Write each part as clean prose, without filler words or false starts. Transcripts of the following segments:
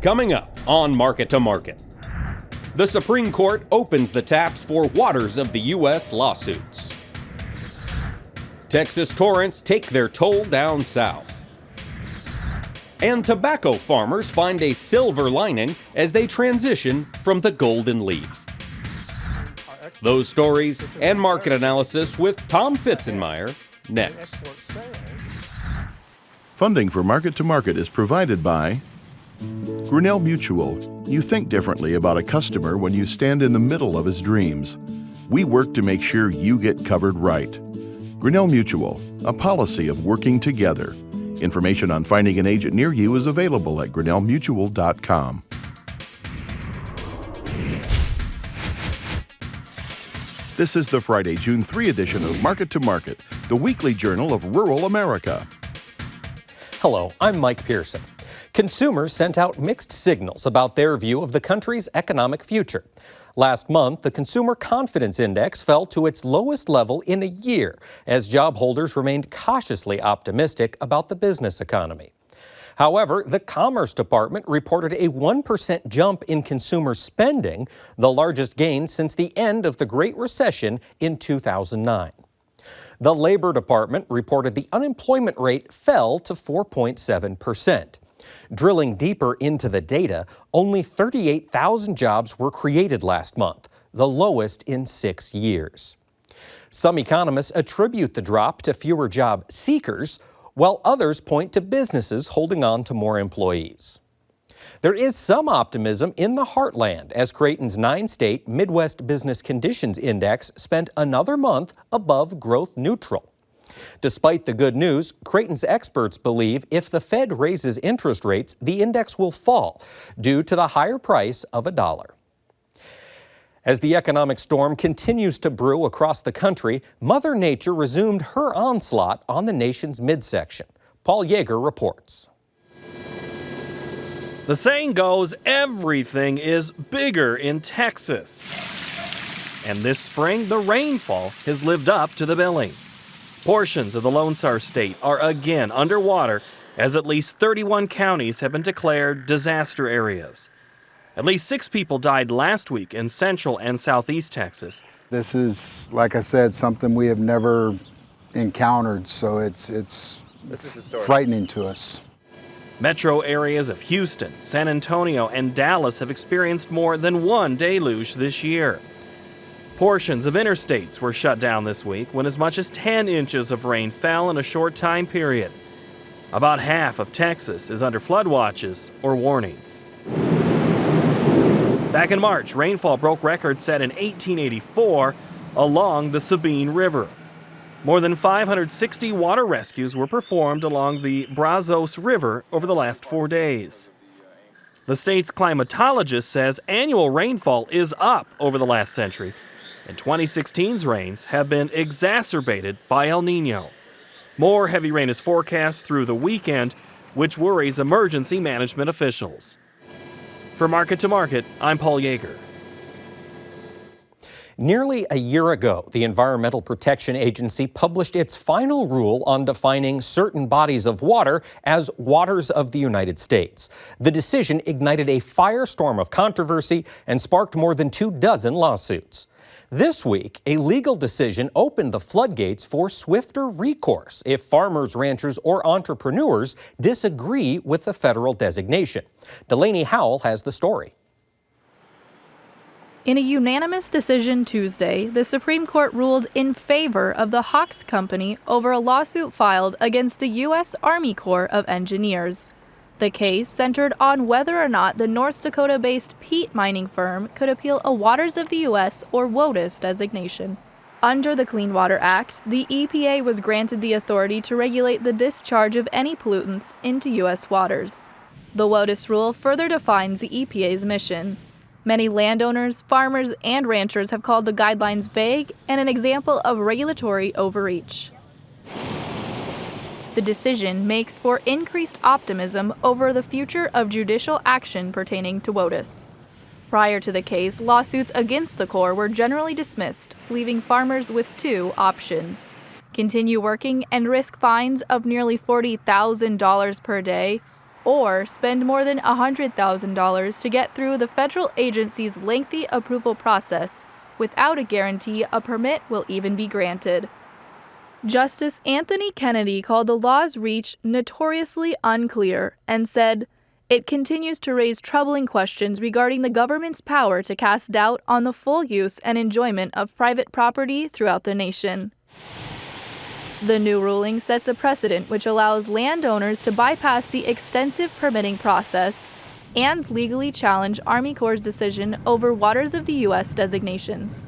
Coming up on Market to Market. The Supreme Court opens the taps for waters of the U.S. lawsuits. Texas torrents take their toll down south. And tobacco farmers find a silver lining as they transition from the golden leaf. Those stories and market analysis with Tomm Pfitzenmaier next. Funding for Market to Market is provided by Grinnell Mutual. You think differently about a customer when you stand in the middle of his dreams. We work to make sure you get covered right. Grinnell Mutual, a policy of working together. Information on finding an agent near you is available at grinnellmutual.com. This is the Friday, June 3 edition of Market to Market, the weekly journal of rural America. Hello, I'm Mike Pearson. Consumers sent out mixed signals about their view of the country's economic future. Last month, the Consumer Confidence Index fell to its lowest level in a year as job holders remained cautiously optimistic about the business economy. However, the Commerce Department reported a 1% jump in consumer spending, the largest gain since the end of the Great Recession in 2009. The Labor Department reported the unemployment rate fell to 4.7%. Drilling deeper into the data, only 38,000 jobs were created last month, the lowest in 6 years. Some economists attribute the drop to fewer job seekers, while others point to businesses holding on to more employees. There is some optimism in the heartland as Creighton's 9-state Midwest Business Conditions Index spent another month above growth neutral. Despite the good news, Creighton's experts believe if the Fed raises interest rates, the index will fall due to the higher price of $1. As the economic storm continues to brew across the country, Mother Nature resumed her onslaught on the nation's midsection. Paul Yeager reports. The saying goes, everything is bigger in Texas. And this spring, the rainfall has lived up to the billing. Portions of the Lone Star State are again underwater as at least 31 counties have been declared disaster areas. At least 6 people died last week in central and southeast Texas. This is, like I said, something we have never encountered, so it's frightening to us. Metro areas of Houston, San Antonio, and Dallas have experienced more than one deluge this year. Portions of interstates were shut down this week when as much as 10 inches of rain fell in a short time period. About half of Texas is under flood watches or warnings. Back in March, rainfall broke records set in 1884 along the Sabine River. More than 560 water rescues were performed along the Brazos River over the last 4 days. The state's climatologist says annual rainfall is up over the last century, and 2016's rains have been exacerbated by El Nino. More heavy rain is forecast through the weekend, which worries emergency management officials. For Market to Market, I'm Paul Yeager. Nearly a year ago, the Environmental Protection Agency published its final rule on defining certain bodies of water as waters of the United States. The decision ignited a firestorm of controversy and sparked more than 24 lawsuits. This week, a legal decision opened the floodgates for swifter recourse if farmers, ranchers, or entrepreneurs disagree with the federal designation. Delaney Howell has the story. In a unanimous decision Tuesday, the Supreme Court ruled in favor of the Hogs company over a lawsuit filed against the U.S. Army Corps of Engineers. The case centered on whether or not the North Dakota-based peat mining firm could appeal a Waters of the U.S. or WOTUS designation. Under the Clean Water Act, the EPA was granted the authority to regulate the discharge of any pollutants into U.S. waters. The WOTUS rule further defines the EPA's mission. Many landowners, farmers, and ranchers have called the guidelines vague and an example of regulatory overreach. The decision makes for increased optimism over the future of judicial action pertaining to WOTUS. Prior to the case, lawsuits against the Corps were generally dismissed, leaving farmers with 2 options: continue working and risk fines of nearly $40,000 per day, or spend more than $100,000 to get through the federal agency's lengthy approval process without a guarantee a permit will even be granted. Justice Anthony Kennedy called the law's reach notoriously unclear and said, "It continues to raise troubling questions regarding the government's power to cast doubt on the full use and enjoyment of private property throughout the nation." The new ruling sets a precedent which allows landowners to bypass the extensive permitting process and legally challenge Army Corps' decision over waters of the U.S. designations.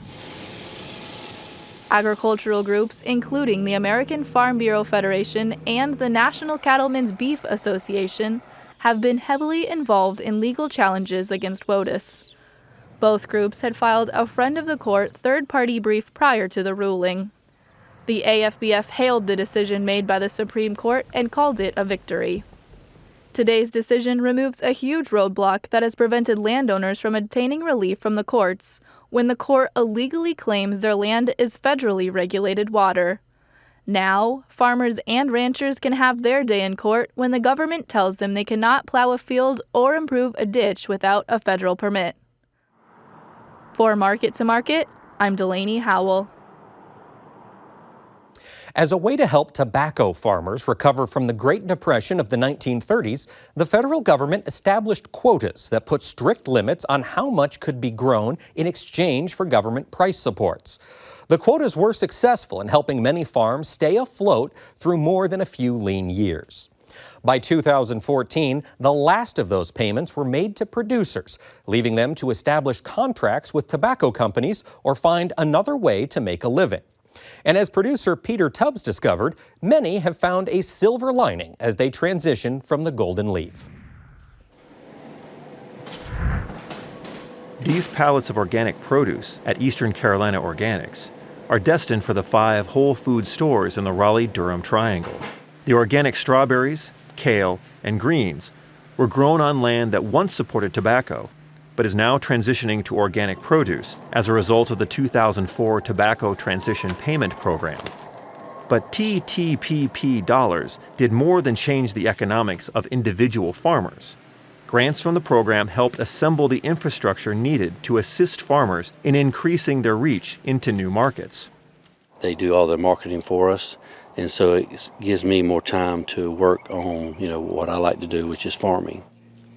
Agricultural groups, including the American Farm Bureau Federation and the National Cattlemen's Beef Association, have been heavily involved in legal challenges against WOTUS. Both groups had filed a friend of the court third-party brief prior to the ruling. The AFBF hailed the decision made by the Supreme Court and called it a victory. Today's decision removes a huge roadblock that has prevented landowners from obtaining relief from the courts when the court illegally claims their land is federally regulated water. Now, farmers and ranchers can have their day in court when the government tells them they cannot plow a field or improve a ditch without a federal permit. For Market to Market, I'm Delaney Howell. As a way to help tobacco farmers recover from the Great Depression of the 1930s, the federal government established quotas that put strict limits on how much could be grown in exchange for government price supports. The quotas were successful in helping many farms stay afloat through more than a few lean years. By 2014, the last of those payments were made to producers, leaving them to establish contracts with tobacco companies or find another way to make a living. And as producer Peter Tubbs discovered, many have found a silver lining as they transition from the golden leaf. These pallets of organic produce at Eastern Carolina Organics are destined for the 5 Whole Foods stores in the Raleigh-Durham Triangle. The organic strawberries, kale, and greens were grown on land that once supported tobacco, but is now transitioning to organic produce as a result of the 2004 Tobacco Transition Payment Program. But TTPP dollars did more than change the economics of individual farmers. Grants from the program helped assemble the infrastructure needed to assist farmers in increasing their reach into new markets. They do all the marketing for us, and so it gives me more time to work on, what I like to do, which is farming.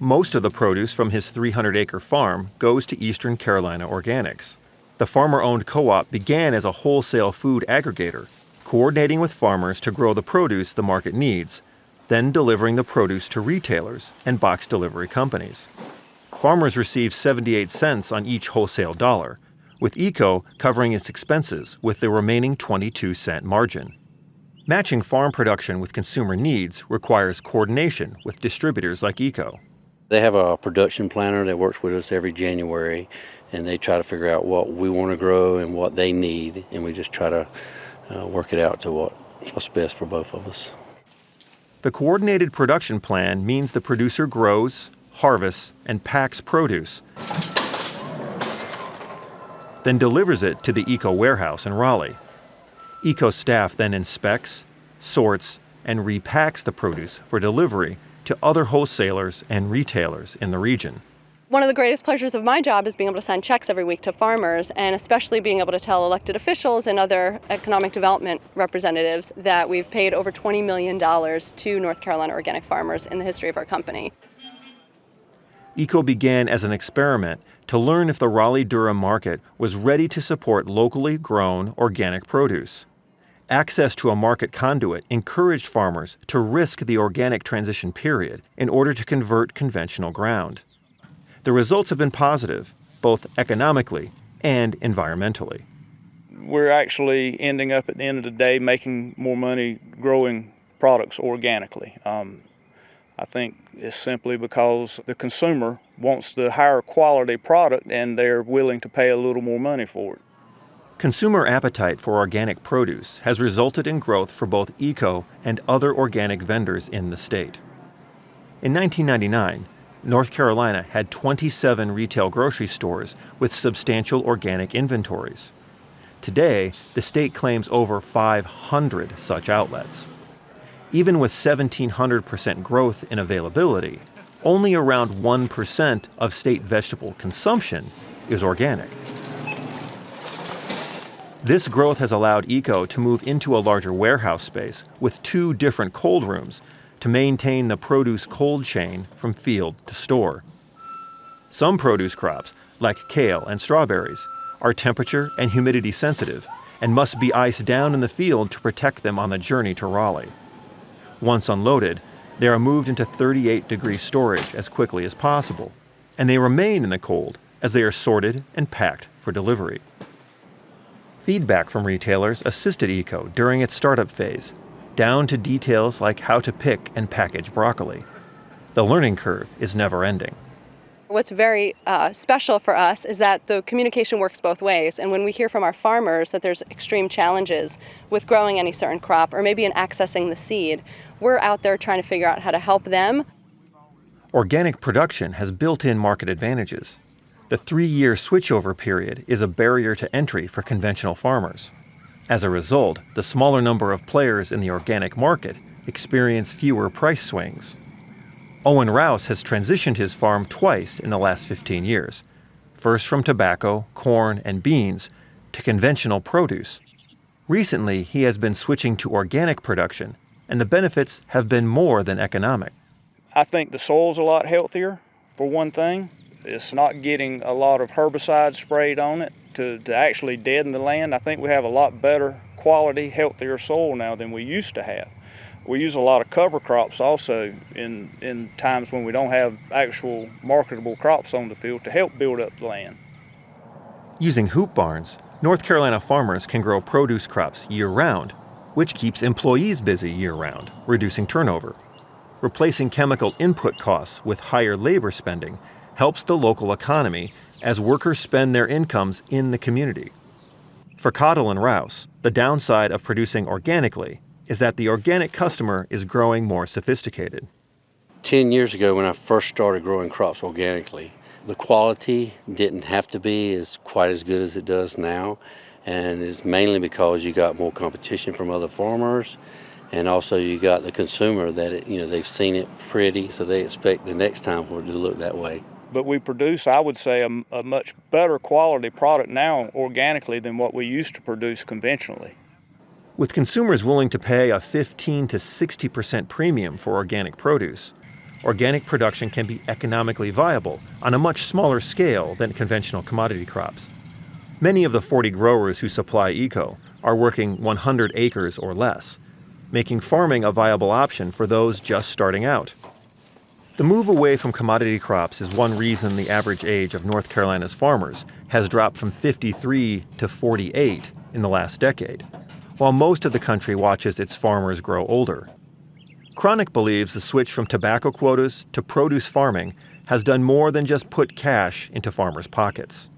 Most of the produce from his 300-acre farm goes to Eastern Carolina Organics. The farmer-owned co-op began as a wholesale food aggregator, coordinating with farmers to grow the produce the market needs, then delivering the produce to retailers and box delivery companies. Farmers receive 78 cents on each wholesale dollar, with ECO covering its expenses with the remaining 22-cent margin. Matching farm production with consumer needs requires coordination with distributors like ECO. They have a production planner that works with us every January, and they try to figure out what we want to grow and what they need, and we just try to work it out to what's best for both of us. The coordinated production plan means the producer grows, harvests, and packs produce, then delivers it to the ECO warehouse in Raleigh. ECO staff then inspects, sorts, and repacks the produce for delivery to other wholesalers and retailers in the region. One of the greatest pleasures of my job is being able to send checks every week to farmers, and especially being able to tell elected officials and other economic development representatives that we've paid over $20 million to North Carolina organic farmers in the history of our company. ECO began as an experiment to learn if the Raleigh-Durham market was ready to support locally grown organic produce. Access to a market conduit encouraged farmers to risk the organic transition period in order to convert conventional ground. The results have been positive, both economically and environmentally. We're actually ending up at the end of the day making more money growing products organically. I think it's simply because the consumer wants the higher quality product and they're willing to pay a little more money for it. Consumer appetite for organic produce has resulted in growth for both ECO and other organic vendors in the state. In 1999, North Carolina had 27 retail grocery stores with substantial organic inventories. Today, the state claims over 500 such outlets. Even with 1,700% growth in availability, only around 1% of state vegetable consumption is organic. This growth has allowed ECO to move into a larger warehouse space with 2 different cold rooms to maintain the produce cold chain from field to store. Some produce crops, like kale and strawberries, are temperature and humidity sensitive and must be iced down in the field to protect them on the journey to Raleigh. Once unloaded, they are moved into 38-degree storage as quickly as possible, and they remain in the cold as they are sorted and packed for delivery. Feedback from retailers assisted ECO during its startup phase, down to details like how to pick and package broccoli. The learning curve is never ending. What's very special for us is that the communication works both ways, and when we hear from our farmers that there's extreme challenges with growing any certain crop or maybe in accessing the seed, we're out there trying to figure out how to help them. Organic production has built-in market advantages. The 3-year switchover period is a barrier to entry for conventional farmers. As a result, the smaller number of players in the organic market experience fewer price swings. Owen Rouse has transitioned his farm twice in the last 15 years, first from tobacco, corn, and beans to conventional produce. Recently, he has been switching to organic production, and the benefits have been more than economic. I think the soil's a lot healthier, for one thing. It's not getting a lot of herbicides sprayed on it to actually deaden the land. I think we have a lot better quality, healthier soil now than we used to have. We use a lot of cover crops also in times when we don't have actual marketable crops on the field to help build up the land. Using hoop barns, North Carolina farmers can grow produce crops year-round, which keeps employees busy year-round, reducing turnover. Replacing chemical input costs with higher labor spending helps the local economy as workers spend their incomes in the community. For Cottle and Rouse, the downside of producing organically is that the organic customer is growing more sophisticated. 10 years ago when I first started growing crops organically, the quality didn't have to be quite as good as it does now, and it's mainly because you got more competition from other farmers, and also you got the consumer that they've seen it pretty, so they expect the next time for it to look that way. But we produce, I would say, a much better quality product now organically than what we used to produce conventionally. With consumers willing to pay a 15 to 60% premium for organic produce, organic production can be economically viable on a much smaller scale than conventional commodity crops. Many of the 40 growers who supply ECO are working 100 acres or less, making farming a viable option for those just starting out. The move away from commodity crops is one reason the average age of North Carolina's farmers has dropped from 53 to 48 in the last decade, while most of the country watches its farmers grow older. Cronic believes the switch from tobacco quotas to produce farming has done more than just put cash into farmers' pockets.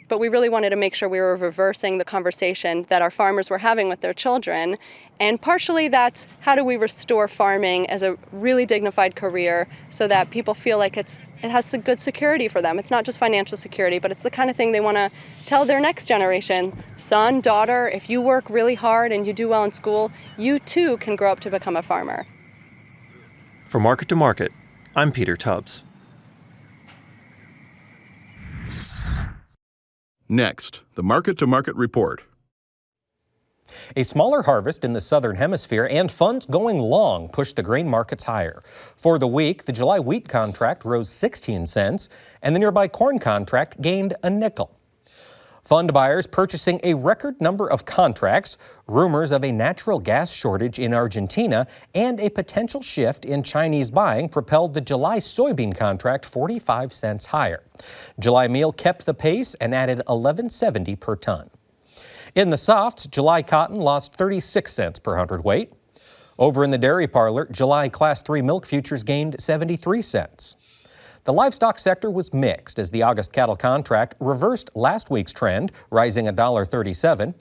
But we really wanted to make sure we were reversing the conversation that our farmers were having with their children. And partially that's how do we restore farming as a really dignified career so that people feel like it has some good security for them. It's not just financial security, but it's the kind of thing they want to tell their next generation. Son, daughter, if you work really hard and you do well in school, you too can grow up to become a farmer. For Market to Market, I'm Peter Tubbs. Next, the Market to Market Report. A smaller harvest in the southern hemisphere and funds going long pushed the grain markets higher. For the week, the July wheat contract rose 16 cents and the nearby corn contract gained a nickel. Fund buyers purchasing a record number of contracts, rumors of a natural gas shortage in Argentina, and a potential shift in Chinese buying propelled the July soybean contract 45 cents higher. July meal kept the pace and added $11.70 per ton. In the softs, July cotton lost 36 cents per hundredweight. Over in the dairy parlor, July Class 3 milk futures gained 73 cents. The livestock sector was mixed as the August cattle contract reversed last week's trend, rising $1.37.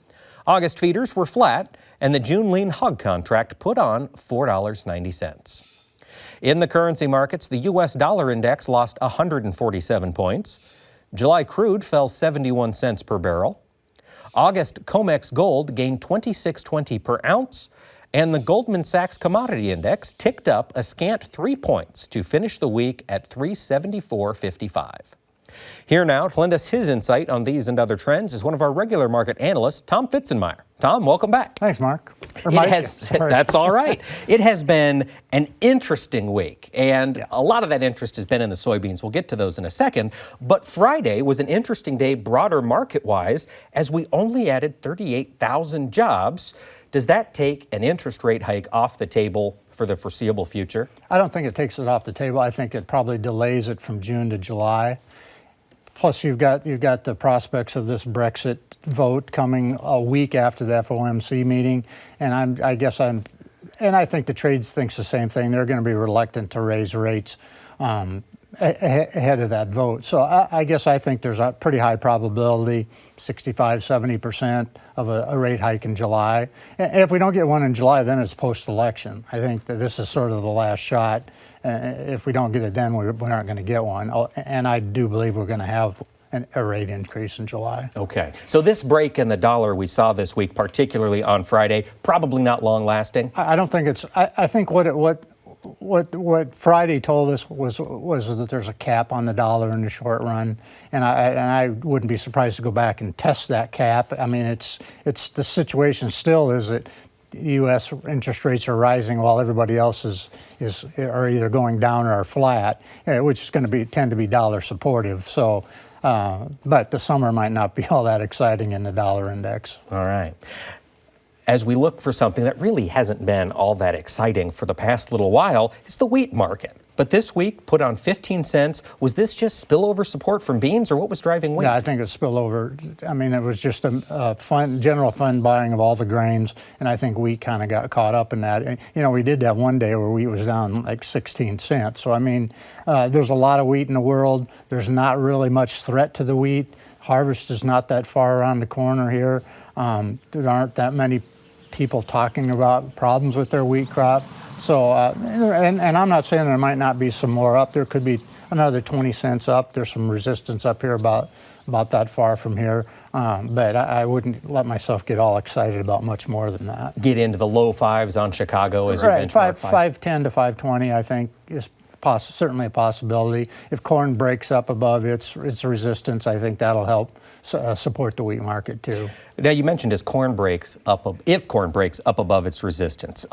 August feeders were flat, and the June lean hog contract put on $4.90. In the currency markets, the U.S. dollar index lost 147 points. July crude fell 71 cents per barrel. August COMEX gold gained $26.20 per ounce, And the Goldman Sachs Commodity Index ticked up a scant 3 points to finish the week at 374.55. Here now to lend us his insight on these and other trends is one of our regular market analysts, Tomm Pfitzenmaier. Tom, welcome back. Thanks, Mark. Mike. That's all right. It has been an interesting week, and a lot of that interest has been in the soybeans. We'll get to those in a second. But Friday was an interesting day broader market-wise as we only added 38,000 jobs. Does that take an interest rate hike off the table for the foreseeable future? I don't think it takes it off the table. I think it probably delays it from June to July. Plus, you've got the prospects of this Brexit vote coming a week after the FOMC meeting, and I think the trade thinks the same thing. They're going to be reluctant to raise rates ahead of that vote. So I think there's a pretty high probability, 65-70% of a rate hike in July. And if we don't get one in July, then it's post-election. I think that this is sort of the last shot. If we don't get it then, we aren't going to get one. And I do believe we're going to have a rate increase in July. Okay. So this break in the dollar we saw this week, particularly on Friday, probably not long lasting? I don't think it's, I think what Friday told us was that there's a cap on the dollar in the short run, and I wouldn't be surprised to go back and test that cap. I mean, it's the situation still is that U.S. interest rates are rising while everybody else are either going down or are flat, which is going to tend to be dollar supportive. So, but the summer might not be all that exciting in the dollar index. All right. As we look for something that really hasn't been all that exciting for the past little while, is the wheat market. But this week put on 15 cents. Was this just spillover support from beans, or what was driving wheat? Yeah, I think it's spillover. I mean, it was just a general fund buying of all the grains, and I think wheat kind of got caught up in that. And, we did have one day where wheat was down like 16 cents. So, I mean, there's a lot of wheat in the world. There's not really much threat to the wheat. Harvest is not that far around the corner here. There aren't that many people talking about problems with their wheat crop. So, and I'm not saying there might not be some more up. There could be another 20 cents up. There's some resistance up here about that far from here. But I wouldn't let myself get all excited about much more than that. Get into the low fives on Chicago as your benchmark. 510 to 520, I think, is certainly a possibility. If corn breaks up above its resistance, I think that'll help support the wheat market too. Now, you mentioned if corn breaks up above its resistance.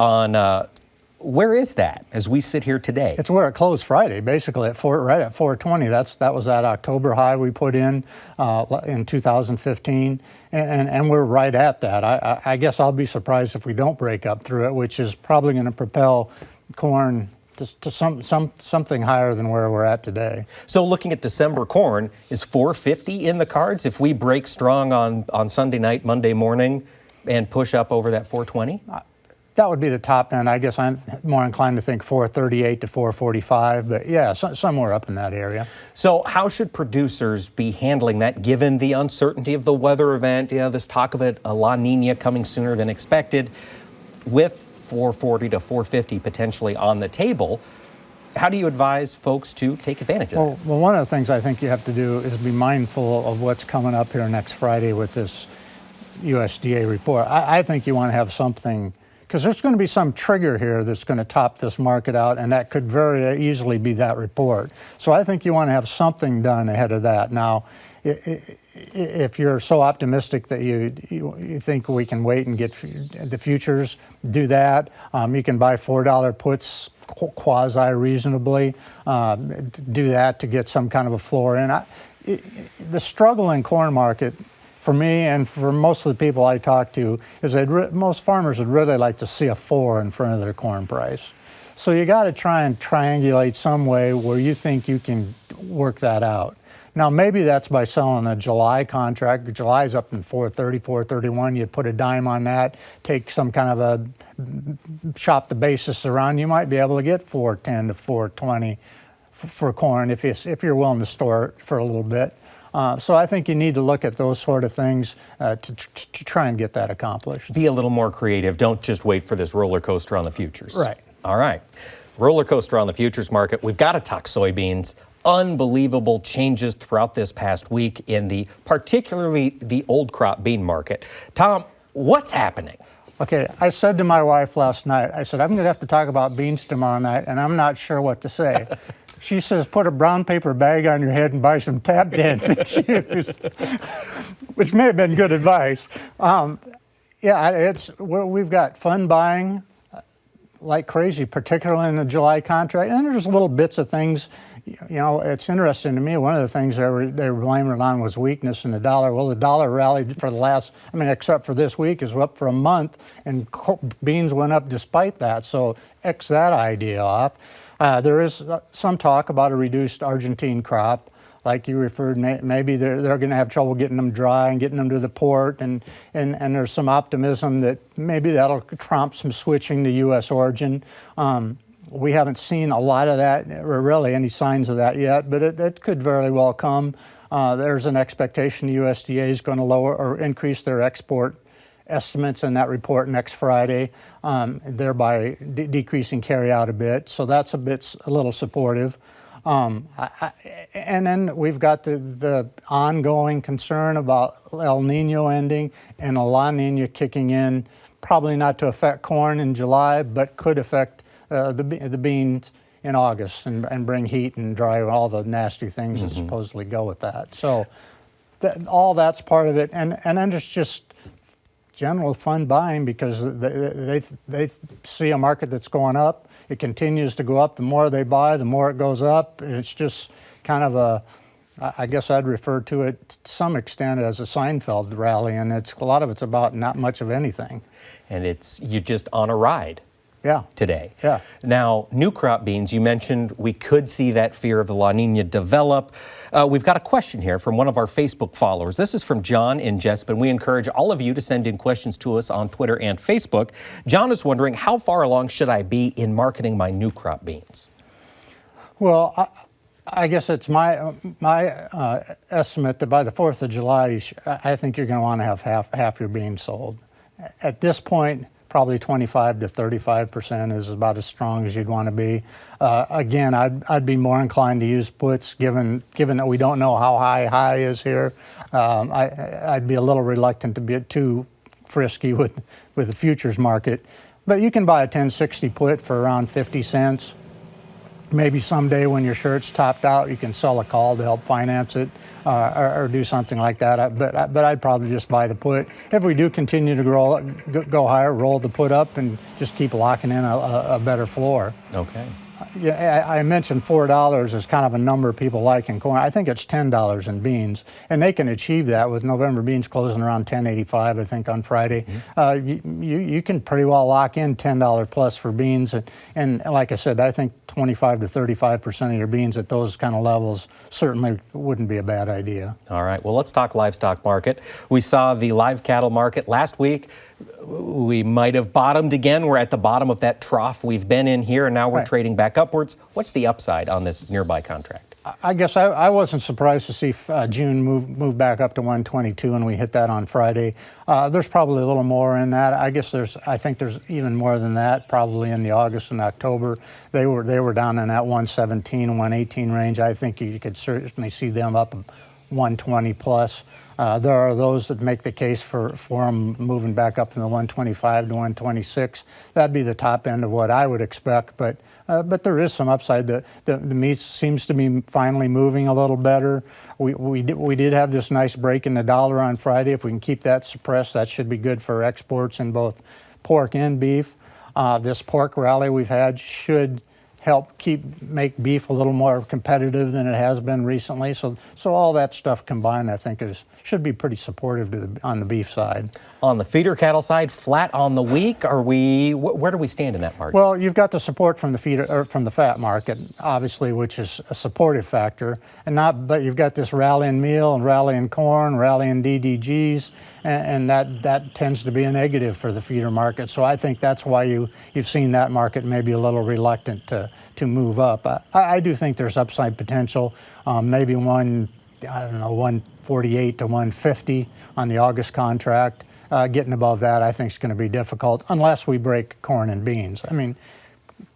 Where is that as we sit here today? It's where it closed Friday, basically right at 420. That was that October high we put in 2015, and we're right at that. I guess I'll be surprised if we don't break up through it, which is probably going to propel corn to something higher than where we're at today. So looking at December corn, is 450 in the cards if we break strong on Sunday night, Monday morning, and push up over that 420? That would be the top end. I guess I'm more inclined to think 438 to 445, but yeah, somewhere up in that area. So how should producers be handling that given the uncertainty of the weather event, this talk of a La Nina coming sooner than expected, with 440 to 450 potentially on the table? How do you advise folks to take advantage of that? Well, one of the things I think you have to do is be mindful of what's coming up here next Friday with this USDA report. I think you want to have something, because there's going to be some trigger here that's going to top this market out, and that could very easily be that report. So I think you want to have something done ahead of that. Now, if you're so optimistic that you think we can wait and get the futures, do that. You can buy $4 puts quasi-reasonably. Do that to get some kind of a floor in. The struggle in corn market, for me and for most of the people I talk to, is most farmers would really like to see a 4 in front of their corn price. So you got to try and triangulate some way where you think you can work that out. Now, maybe that's by selling a July contract. July's up in 430, 431. You put a dime on that, take some kind of a shop the basis around. You might be able to get 410 to 420 for corn if you're willing to store it for a little bit. So I think you need to look at those sort of things to try and get that accomplished. Be a little more creative. Don't just wait for this roller coaster on the futures. Right. All right. Roller coaster on the futures market. We've got to talk soybeans. Unbelievable changes throughout this past week in particularly the old crop bean market. Tom, what's happening? Okay, I said to my wife last night, I said, I'm going to have to talk about beans tomorrow night, and I'm not sure what to say. She says, put a brown paper bag on your head and buy some tap dancing shoes, which may have been good advice. We've got fun buying like crazy, particularly in the July contract, and there's little bits of things. It's interesting to me. One of the things they were blaming it on was weakness in the dollar. Well, the dollar rallied for the last, except for this week, is up for a month, and beans went up despite that. So X that idea off. There is some talk about a reduced Argentine crop, like you referred. Maybe they're going to have trouble getting them dry and getting them to the port, and there's some optimism that maybe that'll prompt some switching to U.S. origin. We haven't seen a lot of that, or really any signs of that yet, but it could very well come. There's an expectation the USDA is going to lower or increase their export estimates in that report next Friday, thereby decreasing carryout a bit. So that's a little supportive. And then we've got the ongoing concern about El Nino ending and a La Nina kicking in, probably not to affect corn in July, but could affect the beans in August and bring heat and dry, all the nasty things that supposedly go with that. So all that's part of it. And then there's just general fun buying, because they see a market that's going up. It continues to go up. The more they buy, the more it goes up. And it's just kind of I guess I'd refer to it to some extent as a Seinfeld rally, and a lot of it's about not much of anything. And you're just on a ride. Yeah. Today. Yeah. Now, new crop beans, you mentioned we could see that fear of the La Nina develop. We've got a question here from one of our Facebook followers. This is from John in Jespen. We encourage all of you to send in questions to us on Twitter and Facebook. John is wondering, how far along should I be in marketing my new crop beans? Well, I guess it's my estimate that by the 4th of July, I think you're going to want to have half your beans sold. At this point, probably 25 to 35% is about as strong as you'd want to be. Again, I'd be more inclined to use puts, given that we don't know how high is here. I'd be a little reluctant to be too frisky with the futures market. But you can buy a 1060 put for around 50 cents. Maybe someday when your shirt's topped out, you can sell a call to help finance it, or do something like that. But I'd probably just buy the put. If we do continue to go higher, roll the put up and just keep locking in a better floor. Okay. Yeah, I mentioned $4 is kind of a number people like in corn. I think it's $10 in beans, and they can achieve that with November beans closing around $10.85, I think, on Friday. You can pretty well lock in $10 plus for beans, and like I said, I think 25 to 35% of your beans at those kind of levels certainly wouldn't be a bad idea. All right, well, let's talk livestock market. We saw the live cattle market last week. We might have bottomed again. We're at the bottom of that trough we've been in here, and now we're trading back upwards. What's the upside on this nearby contract? I guess I wasn't surprised to see June move back up to 122, and we hit that on Friday. There's probably a little more in that. I think there's even more than that probably in the August and October. They were down in that 117, 118 range. I think you could certainly see them up 120 plus. There are those that make the case for them moving back up from the 125 to 126. That'd be the top end of what I would expect, but there is some upside. The meat seems to be finally moving a little better. We did have this nice break in the dollar on Friday. If we can keep that suppressed, that should be good for exports in both pork and beef. This pork rally we've had should help make beef a little more competitive than it has been recently. So all that stuff combined, I think, should be pretty supportive on the beef side. On the feeder cattle side, flat on the week. Where do we stand in that market? Well, you've got the support from the fat market, obviously, which is a supportive factor, but you've got this rally in meal and rally in corn, rally in DDGs, and that tends to be a negative for the feeder market. So I think that's why you've seen that market maybe a little reluctant to move up. I do think there's upside potential, maybe 148 to 150 on the August contract. Getting above that, I think, is going to be difficult unless we break corn and beans. I mean,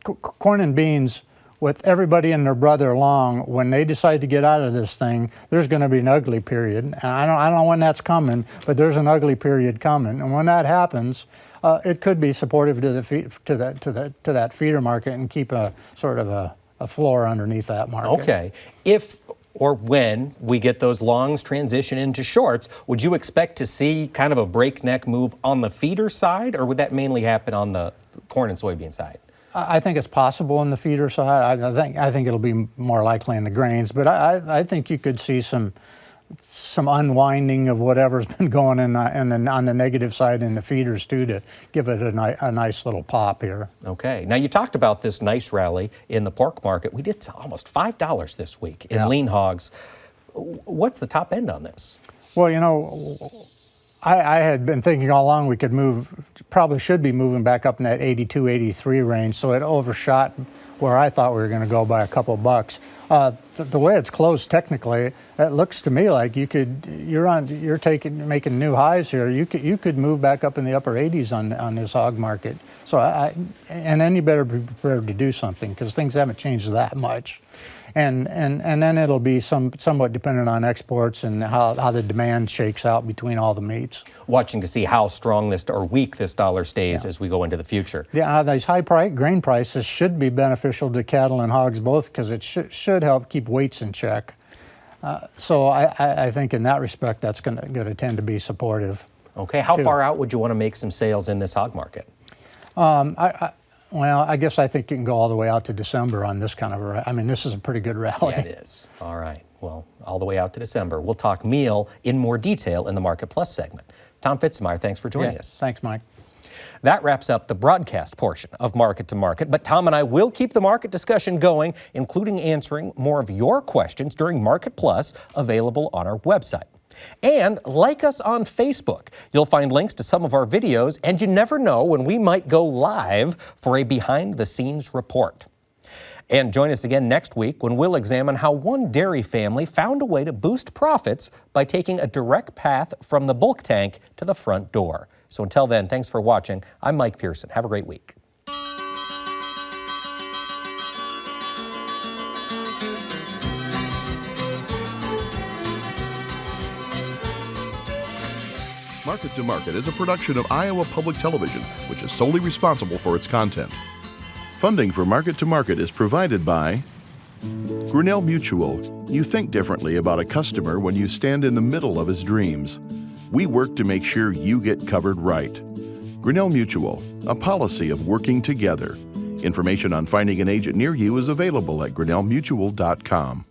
corn and beans, with everybody and their brother along, when they decide to get out of this thing, there's going to be an ugly period. And I don't know when that's coming, but there's an ugly period coming. And when that happens, it could be supportive to that feeder market and keep a sort of a floor underneath that market. Okay. If or when we get those longs transition into shorts, would you expect to see kind of a breakneck move on the feeder side, or would that mainly happen on the corn and soybean side? I think it's possible in the feeder side. I think it'll be more likely in the grains, but I think you could see some unwinding of whatever's been going on the negative side in the feeders too, to give it a nice little pop here. Okay. Now you talked about this nice rally in the pork market. We did almost $5 this week in lean hogs. What's the top end on this? Well, you know, I had been thinking all along we could probably should be moving back up in that 82, 83 range, so it overshot where I thought we were going to go by a couple bucks. The way it's closed technically, it looks to me like you're making new highs here. You could move back up in the upper 80s on this hog market. So and then you better be prepared to do something, because things haven't changed that much. And then it'll be somewhat dependent on exports and how the demand shakes out between all the meats. Watching to see how strong or weak this dollar stays as we go into the future. Yeah, these high grain prices should be beneficial to cattle and hogs both, because it should help keep weights in check. So I think in that respect that's going to tend to be supportive. Okay, how far out would you want to make some sales in this hog market? Well, I guess I think you can go all the way out to December on this kind of this is a pretty good rally. Yeah, it is. All right. Well, all the way out to December. We'll talk meal in more detail in the Market Plus segment. Tomm Pfitzenmaier, thanks for joining us. Thanks, Mike. That wraps up the broadcast portion of Market to Market, but Tom and I will keep the market discussion going, including answering more of your questions during Market Plus, available on our website. And like us on Facebook. You'll find links to some of our videos, and you never know when we might go live for a behind-the-scenes report. And join us again next week when we'll examine how one dairy family found a way to boost profits by taking a direct path from the bulk tank to the front door. So until then, thanks for watching. I'm Mike Pearson. Have a great week. Market to Market is a production of Iowa Public Television, which is solely responsible for its content. Funding for Market to Market is provided by Grinnell Mutual. You think differently about a customer when you stand in the middle of his dreams. We work to make sure you get covered right. Grinnell Mutual, a policy of working together. Information on finding an agent near you is available at grinnellmutual.com.